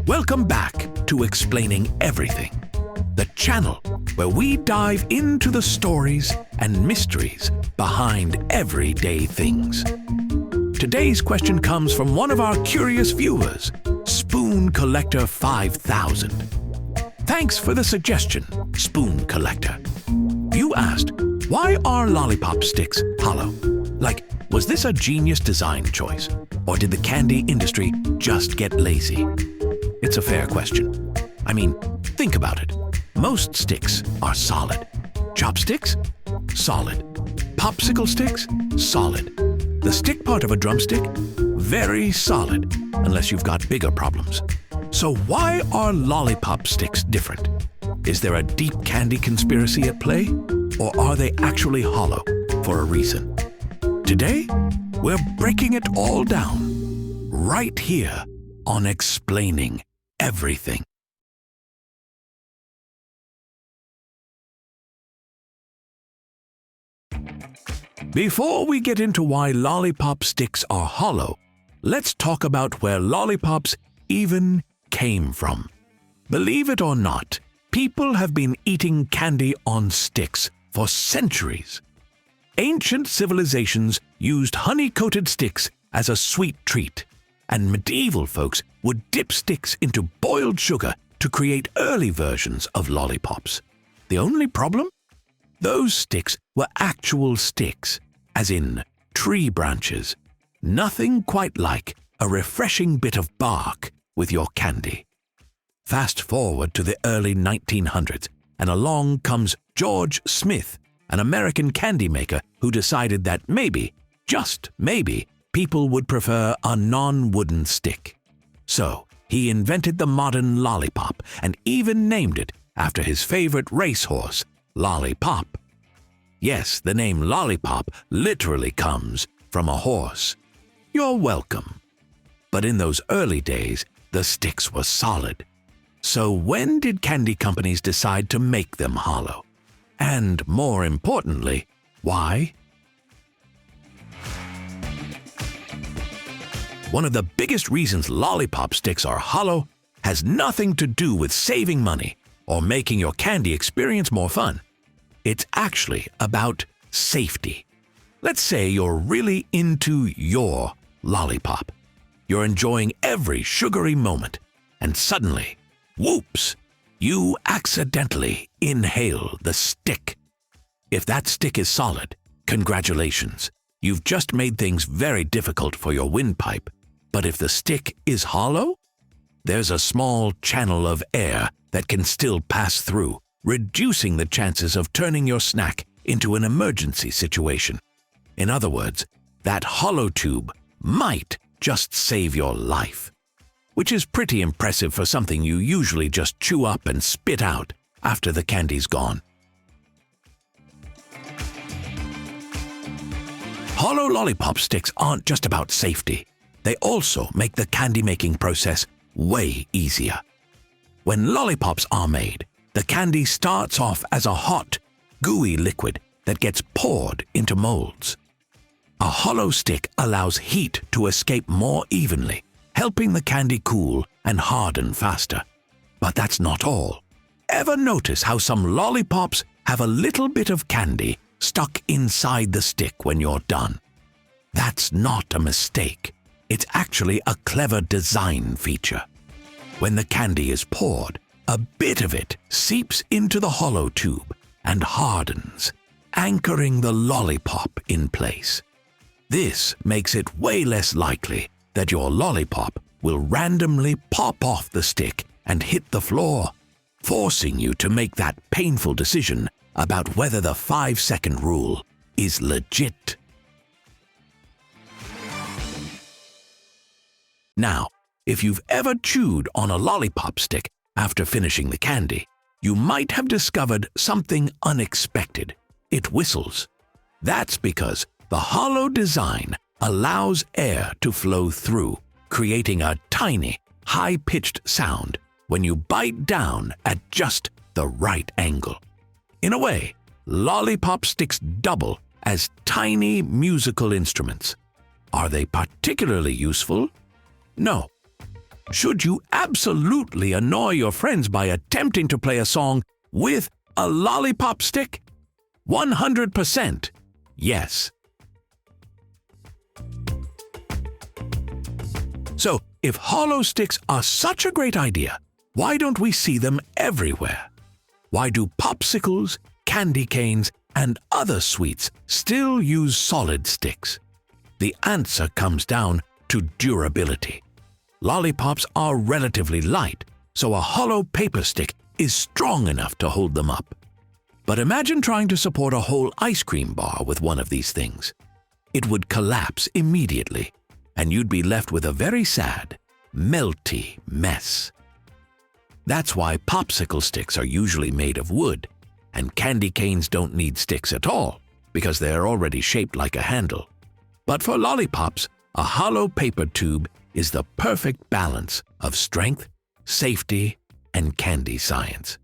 Welcome back to Explaining Everything, the channel where we dive into the stories and mysteries behind everyday things. Today's question comes from one of our curious viewers, Spoon Collector 5000. Thanks for the suggestion, Spoon Collector. You asked, why are lollipop sticks hollow? Like, was this a genius design choice? Or did the candy industry just get lazy? It's a fair question. I mean, think about it. Most sticks are solid. Chopsticks? Solid. Popsicle sticks? Solid. The stick part of a drumstick? Very solid, unless you've got bigger problems. So why are lollipop sticks different? Is there a deep candy conspiracy at play? Or are they actually hollow for a reason? Today, we're breaking it all down, right here on Explaining Everything. Before we get into why lollipop sticks are hollow, let's talk about where lollipops even came from. Believe it or not, people have been eating candy on sticks for centuries. Ancient civilizations used honey-coated sticks as a sweet treat, and medieval folks would dip sticks into boiled sugar to create early versions of lollipops. The only problem? Those sticks were actual sticks, as in tree branches. Nothing quite like a refreshing bit of bark with your candy. Fast forward to the early 1900s, and along comes George Smith, an American candy maker who decided that maybe, just maybe, people would prefer a non-wooden stick. So he invented the modern lollipop and even named it after his favorite racehorse, Lollipop. Yes, the name Lollipop literally comes from a horse. You're welcome. But in those early days, the sticks were solid. So when did candy companies decide to make them hollow? And more importantly, why? One of the biggest reasons lollipop sticks are hollow has nothing to do with saving money or making your candy experience more fun. It's actually about safety. Let's say you're really into your lollipop. You're enjoying every sugary moment, and suddenly, whoops, you accidentally inhale the stick. If that stick is solid, congratulations. You've just made things very difficult for your windpipe. But if the stick is hollow, there's a small channel of air that can still pass through, reducing the chances of turning your snack into an emergency situation. In other words, that hollow tube might just save your life, which is pretty impressive for something you usually just chew up and spit out after the candy's gone. Hollow lollipop sticks aren't just about safety. They also make the candy-making process way easier. When lollipops are made, the candy starts off as a hot, gooey liquid that gets poured into molds. A hollow stick allows heat to escape more evenly, helping the candy cool and harden faster. But that's not all. Ever notice how some lollipops have a little bit of candy stuck inside the stick when you're done? That's not a mistake. It's actually a clever design feature. When the candy is poured, a bit of it seeps into the hollow tube and hardens, anchoring the lollipop in place. This makes it way less likely that your lollipop will randomly pop off the stick and hit the floor, forcing you to make that painful decision about whether the 5-second rule is legit. Now, if you've ever chewed on a lollipop stick after finishing the candy, you might have discovered something unexpected. It whistles. That's because the hollow design allows air to flow through, creating a tiny, high-pitched sound when you bite down at just the right angle. In a way, lollipop sticks double as tiny musical instruments. Are they particularly useful? No. Should you absolutely annoy your friends by attempting to play a song with a lollipop stick? 100% yes. So, if hollow sticks are such a great idea, why don't we see them everywhere? Why do popsicles, candy canes, and other sweets still use solid sticks? The answer comes down to durability. Lollipops are relatively light, so a hollow paper stick is strong enough to hold them up. But imagine trying to support a whole ice cream bar with one of these things. It would collapse immediately, and you'd be left with a very sad, melty mess. That's why popsicle sticks are usually made of wood, and candy canes don't need sticks at all because they're already shaped like a handle. But for lollipops, a hollow paper tube is the perfect balance of strength, safety, and candy science.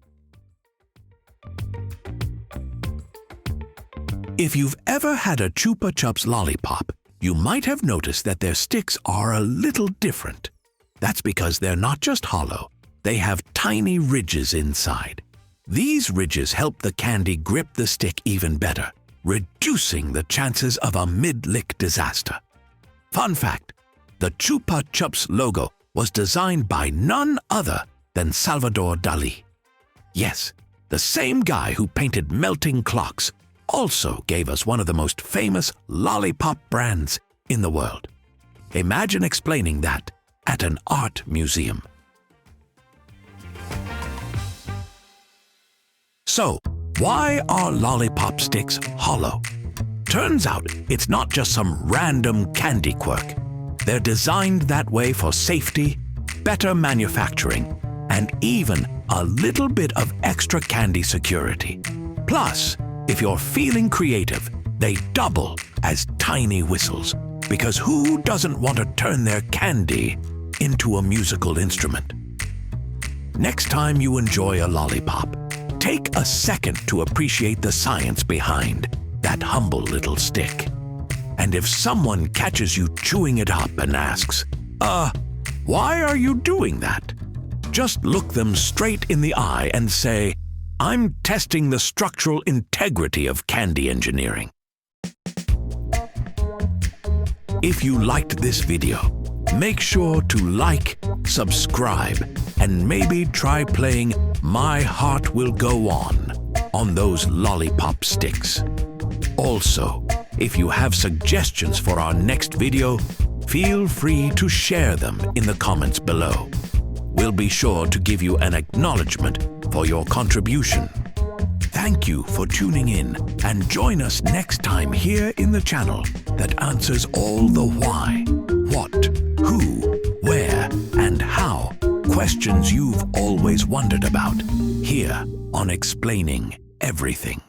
If you've ever had a Chupa Chups lollipop, you might have noticed that their sticks are a little different. That's because they're not just hollow, they have tiny ridges inside. These ridges help the candy grip the stick even better, reducing the chances of a mid-lick disaster. Fun fact, the Chupa Chups logo was designed by none other than Salvador Dalí. Yes, the same guy who painted melting clocks also gave us one of the most famous lollipop brands in the world. Imagine explaining that at an art museum. So, why are lollipop sticks hollow? Turns out it's not just some random candy quirk. They're designed that way for safety, better manufacturing, and even a little bit of extra candy security. Plus, if you're feeling creative, they double as tiny whistles, because who doesn't want to turn their candy into a musical instrument? Next time you enjoy a lollipop, take a second to appreciate the science behind that humble little stick. And if someone catches you chewing it up and asks, why are you doing that? Just look them straight in the eye and say, I'm testing the structural integrity of candy engineering. If you liked this video, make sure to like, subscribe, and maybe try playing My Heart Will Go On those lollipop sticks. Also, if you have suggestions for our next video, feel free to share them in the comments below. We'll be sure to give you an acknowledgement for your contribution. Thank you for tuning in, and join us next time here in the channel that answers all the why, what, who, where, and how questions you've always wondered about, here on Explaining Everything.